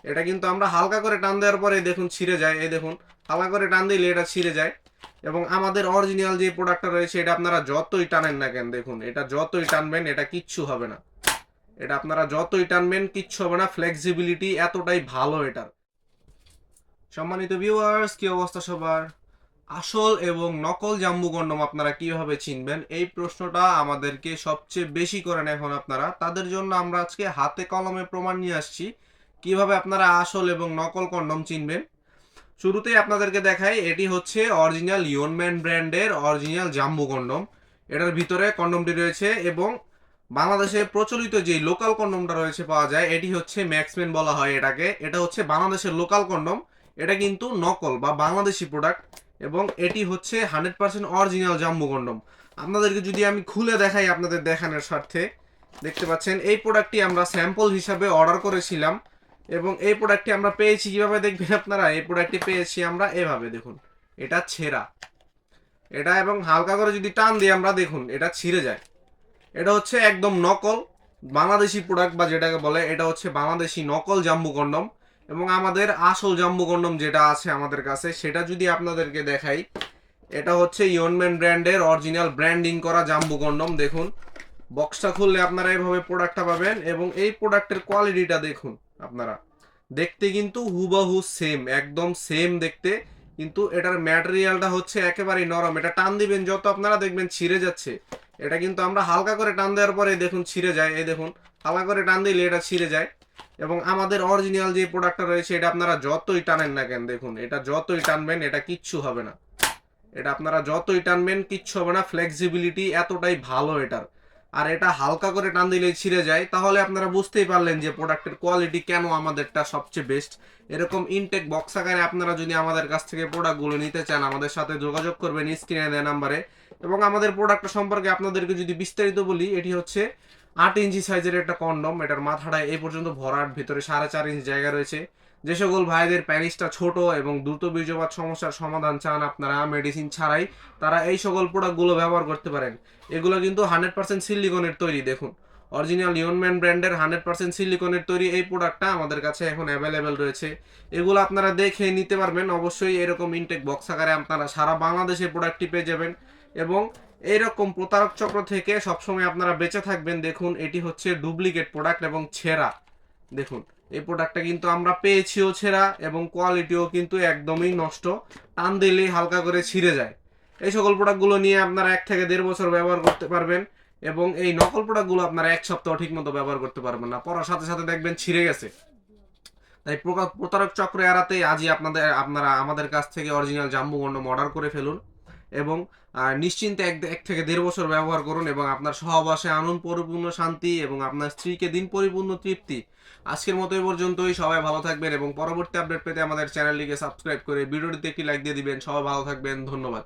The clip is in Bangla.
এটা কিন্তু আমরা হালকা করে টান দেওয়ার পরে দেখুন ছিঁড়ে যায়। এই দেখুন হালকা করে টান দিলে এটা ছিঁড়ে যায়। এবং আমাদের অরিজিনাল যে প্রোডাক্টটা রয়েছে এটা আপনারা যতই টানেন না কেন, দেখুন এটা যতই টানবেন এটা কিচ্ছু হবে না। এটা আপনারা যতই টানবেন কিচ্ছু হবে না, ফ্লেক্সিবিলিটি এতটাই ভালো এটার। সম্মানিত ভিউয়ার্স, কি অবস্থা সবার? আসল এবং নকল জাম্বু কন্ডম আপনারা কিভাবে চিনবেন, এই প্রশ্নটা আমাদেরকে সবচেয়ে বেশি করেন এখন আপনারা। তাদের জন্য আমরা আজকে হাতে কলমে প্রমাণ নিয়ে আসছি কিভাবে আপনারা আসল এবং নকল কন্ডম চিনবেন। শুরুতেই আপনাদেরকে দেখাই, এটি হচ্ছে অরিজিনাল ইয়নম্যান ব্র্যান্ডের অরিজিনাল জাম্বু কন্ডম। এটার ভিতরে কন্ডমটি রয়েছে এবং বাংলাদেশে প্রচলিত যে লোকাল কন্ডমটা রয়েছে পাওয়া যায়, এটি হচ্ছে ম্যাক্সম্যান বলা হয় এটাকে। এটা হচ্ছে বাংলাদেশের লোকাল কন্ডম। এটা কিন্তু নকল বা বাংলাদেশি প্রোডাক্ট এবং এটি হচ্ছে 100% অরিজিনাল জাম্বু কন্ডম। আপনাদেরকে যদি আমি খুলে দেখাই আপনাদের দেখানোর স্বার্থে, দেখতে পাচ্ছেন এই প্রোডাক্টটি আমরা স্যাম্পল হিসাবে অর্ডার করেছিলাম এবং এই প্রোডাক্টটি আমরা পেয়েছি কিভাবে দেখবেন আপনারা। এই প্রোডাক্টটি পেয়েছি আমরা এভাবে, দেখুন এটা ছেঁড়া, এটা এবং হালকা করে যদি টান দিই আমরা দেখুন এটা ছিঁড়ে যায়। এটা হচ্ছে একদম নকল বাংলাদেশি প্রোডাক্ট বা যেটাকে বলে এটা হচ্ছে বাংলাদেশি নকল জাম্বু কন্ডম। এবং আমাদের আসল জাম্বু কন্ডম যেটা আছে আমাদের কাছে সেটা যদি আপনাদেরকে দেখাই, এটা হচ্ছে ইয়নম্যান ব্র্যান্ডের অরিজিনাল ব্র্যান্ডিং করা জাম্বু কন্ডম। দেখুন বক্সটা খুললে আপনারা এইভাবে প্রোডাক্টটা পাবেন এবং এই প্রোডাক্টের কোয়ালিটিটা দেখুন আপনারা। দেখতে কিন্তু হুবহু সেম, একদম সেম দেখতে, কিন্তু এটার ম্যাটেরিয়ালটা হচ্ছে একেবারেই নরম। এটা টান দিবেন যত আপনারা দেখবেন ছিঁড়ে যাচ্ছে। এটা কিন্তু আমরা হালকা করে টান দেওয়ার পরে দেখুন ছিঁড়ে যায়। এই দেখুন হালকা করে টান দিলে এটা ছিঁড়ে যায়। এবং আমাদের অরিজিনাল যে প্রোডাক্টটা রয়েছে এটা আপনারা যতই টানেন না কেন, দেখুন এটা যতই টানবেন এটা কিচ্ছু হবে না। এটা আপনারা যতই টানবেন কিচ্ছু হবে না, ফ্লেক্সিবিলিটি এতটাই ভালো এটার। আর এটা হালকা করে টান দিলেই ছিঁড়ে যায়। তাহলে আপনারা বুঝতেই পারলেন যে প্রোডাক্টের কোয়ালিটি কেন আমাদেরটা সবচেয়ে বেস্ট। এরকম ইনটেক বক্স আকারে আপনারা যদি আমাদের কাছ থেকে প্রোডাক্টগুলো নিতে চান আমাদের সাথে যোগাযোগ করবেন স্ক্রিনে দেওয়া নাম্বারে। এবং আমাদের প্রোডাক্টটা সম্পর্কে আপনাদেরকে যদি বিস্তারিত বলি, এটি হচ্ছে 8 ইঞ্চি সাইজের একটা কন্ডম। এটার মাথাটা এই পর্যন্ত ভরাট, ভিতরে 4.5 ইঞ্চ জায়গা রয়েছে। যে সকল ভাইদের প্যানিসটা ছোট এবং দ্রুত বীর্যপাত সমস্যার সমাধান চান আপনারা মেডিসিন ছাড়াই, তারা এই সকল প্রোডাক্টগুলো ব্যবহার করতে পারেন। এগুলো কিন্তু 100% সিলিকনের তৈরি। দেখুন অরিজিনাল ইয়নম্যান ব্র্যান্ডের 100% সিলিকনের তৈরি এই প্রোডাক্টটা আমাদের কাছে এখন অ্যাভেলেবেল রয়েছে। এগুলো আপনারা দেখে নিতে পারবেন। অবশ্যই এরকম ইনটেক বক্স আকারে আপনারা সারা বাংলাদেশে প্রোডাক্টটি পেয়ে যাবেন এবং এইরকম প্রতারক চক্র থেকে সবসময় আপনারা বেঁচে থাকবেন। দেখুন এটি হচ্ছে ডুপ্লিকেট প্রোডাক্ট এবং ছেঁড়া। দেখুন এই প্রোডাক্টটা কিন্তু আমরা পেয়েছিও ছেঁড়া এবং কোয়ালিটিও কিন্তু একদমই নষ্ট, টান দিলেই হালকা করে ছিঁড়ে যায়। এই সকল প্রোডাক্টগুলো নিয়ে আপনারা 1 থেকে 1.5 বছর ব্যবহার করতে পারবেন এবং এই নকল প্রোডাক্টগুলো আপনারা 1 সপ্তাহ ঠিক মতো ব্যবহার করতে পারবেন না, পরার সাথে সাথে দেখবেন ছিঁড়ে গেছে। তাই প্রতারক চক্র এড়াতে আজই আপনারা আমাদের কাছ থেকে অরিজিনাল জাম্বু কন্ডম অর্ডার করে ফেলুন এবং নিশ্চিন্তে 1 থেকে 1.5 বছর ব্যবহার করুন এবং আপনার সহবাসে আনুন পরিপূর্ণ শান্তি এবং আপনার স্ত্রীকে দিন পরিপূর্ণ তৃপ্তি। আজকের মতো এই পর্যন্তই। সবাই ভালো থাকবেন এবং পরবর্তী আপডেট পেতে আমাদের চ্যানেলটিকে সাবস্ক্রাইব করে ভিডিওটিতে একটি লাইক দিয়ে দিবেন। সবাই ভালো থাকবেন, ধন্যবাদ।